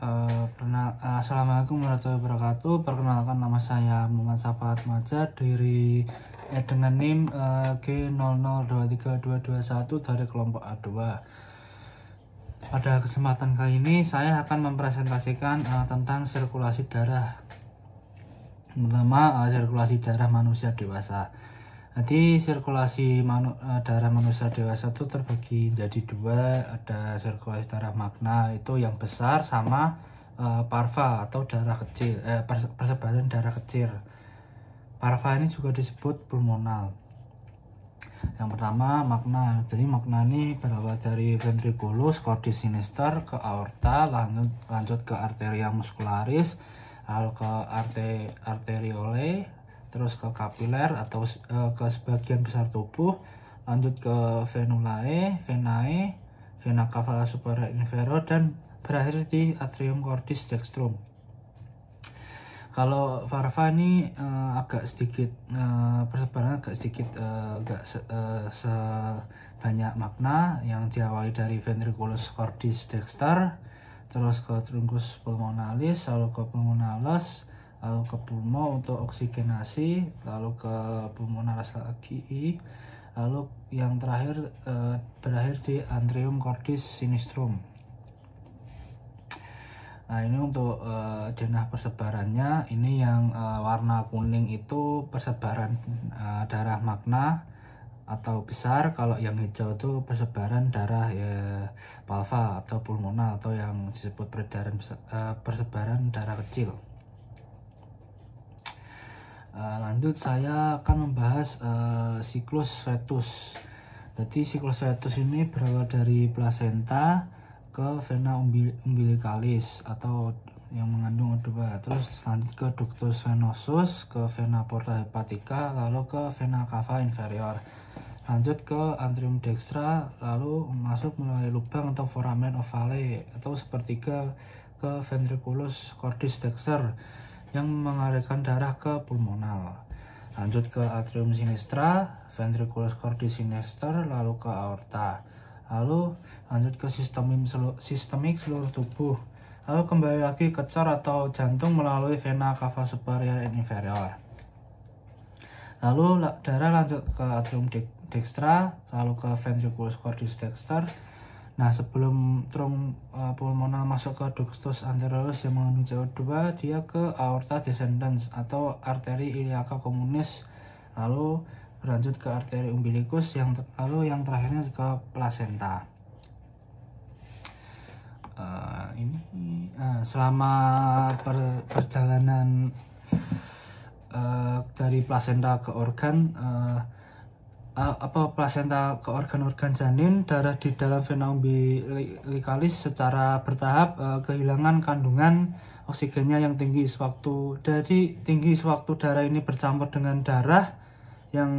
Assalamualaikum warahmatullahi wabarakatuh. Perkenalkan, nama saya Muhammad Safahat Maja dengan NIM G0023221 dari kelompok A2. Pada kesempatan kali ini saya akan mempresentasikan tentang sirkulasi darah. Pertama, sirkulasi darah manusia dewasa. Jadi sirkulasi darah manusia dewasa itu terbagi jadi dua. Ada sirkulasi darah magna, itu yang besar, sama parva atau darah kecil, persebaran darah kecil. Parva ini juga disebut pulmonal. Yang pertama, magna. Jadi magna ini berawal dari ventriculus cordis sinister ke aorta, lanjut ke arteria muscularis, lalu ke arteriole, terus ke kapiler atau ke sebagian besar tubuh, lanjut ke venulae, venae, vena cava superior inferior, dan berakhir di atrium cordis dextrum. Kalau parva ini agak sedikit persebaran sebanyak magna, yang diawali dari ventriculus cordis dexter, terus ke truncus pulmonalis, lalu ke pulmonalis, lalu ke pulmo untuk oksigenasi, lalu ke pulmonalis lagi, lalu yang terakhir berakhir di atrium cordis sinistrum. Nah, ini untuk denah persebarannya. Ini yang warna kuning itu persebaran darah magna atau besar. Kalau yang hijau itu persebaran darah parva atau pulmonal, atau yang disebut persebaran darah kecil. Lanjut, saya akan membahas siklus fetus. Jadi siklus fetus ini berawal dari plasenta ke vena umbilicalis atau yang mengandung O2, terus lanjut ke ductus venosus, ke vena porta hepatica, lalu ke vena cava inferior, lanjut ke atrium dextra, lalu masuk melalui lubang atau foramen ovale atau sepertiga ke ventriculus cordis dexter yang mengalirkan darah ke pulmonal, lanjut ke atrium sinistra, ventriculus cordis sinister, lalu ke aorta, lalu lanjut ke sistemik seluruh tubuh, lalu kembali lagi ke cor atau jantung melalui vena cava superior dan inferior, lalu darah lanjut ke atrium dextra, lalu ke ventriculus cordis dexter. Nah, sebelum trunk pulmonal masuk ke ductus anterioris yang mengandung CO2, dia ke aorta descendens atau arteri iliaca communis, lalu berlanjut ke arteri umbilicus, lalu yang terakhirnya ke placenta. Selama perjalanan dari placenta ke organ, placenta ke organ-organ janin, darah di dalam vena umbilicalis secara bertahap kehilangan kandungan oksigennya yang tinggi sewaktu. Jadi tinggi sewaktu darah ini bercampur dengan darah yang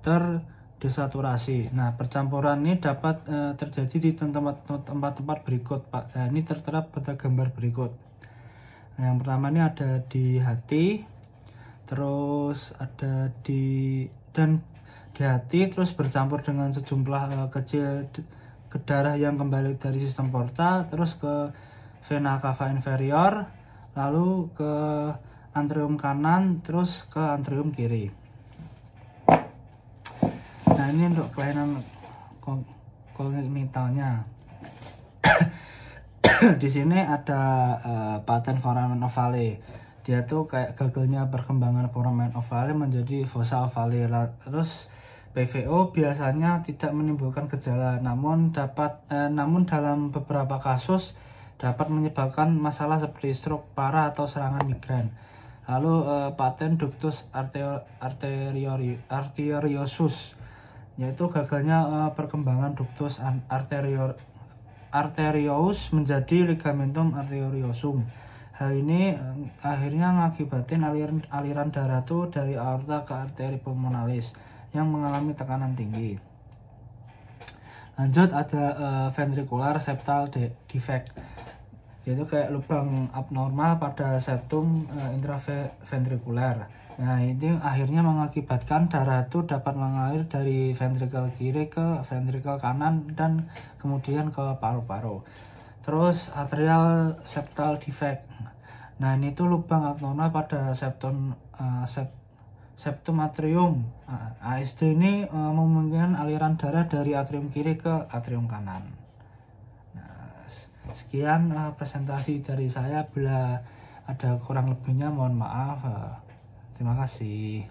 terdesaturasi. Nah, percampuran ini dapat terjadi di tempat-tempat berikut, Pak. Nah, ini tertera pada gambar berikut. Nah, yang pertama ini ada di hati, terus ada di hati, terus bercampur dengan sejumlah kecil darah yang kembali dari sistem porta, terus ke vena cava inferior, lalu ke antrium kanan, terus ke antrium kiri. Nah, ini untuk kelainan kongenitalnya. Di sini ada paten foramen ovale. Dia tuh kayak gagalnya perkembangan foramen ovale menjadi fossa ovale. Terus PVO biasanya tidak menimbulkan gejala, namun dalam beberapa kasus dapat menyebabkan masalah seperti stroke parah atau serangan migran. Lalu paten ductus arteriosus, yaitu gagalnya perkembangan ductus arteriosus menjadi ligamentum arteriosum. Hal ini akhirnya mengakibatkan aliran darah itu dari aorta ke arteri pulmonalis yang mengalami tekanan tinggi. Lanjut, ada ventricular septal defect, yaitu kayak lubang abnormal pada septum intraventrikuler. Nah, ini akhirnya mengakibatkan darah itu dapat mengalir dari ventrikel kiri ke ventrikel kanan dan kemudian ke paru-paru. Terus atrial septal defect. Nah, ini tuh lubang abnormal pada septum atrium. ASD ini memungkinkan aliran darah dari atrium kiri ke atrium kanan. Nah, sekian presentasi dari saya. Bila ada kurang lebihnya mohon maaf. Terima kasih.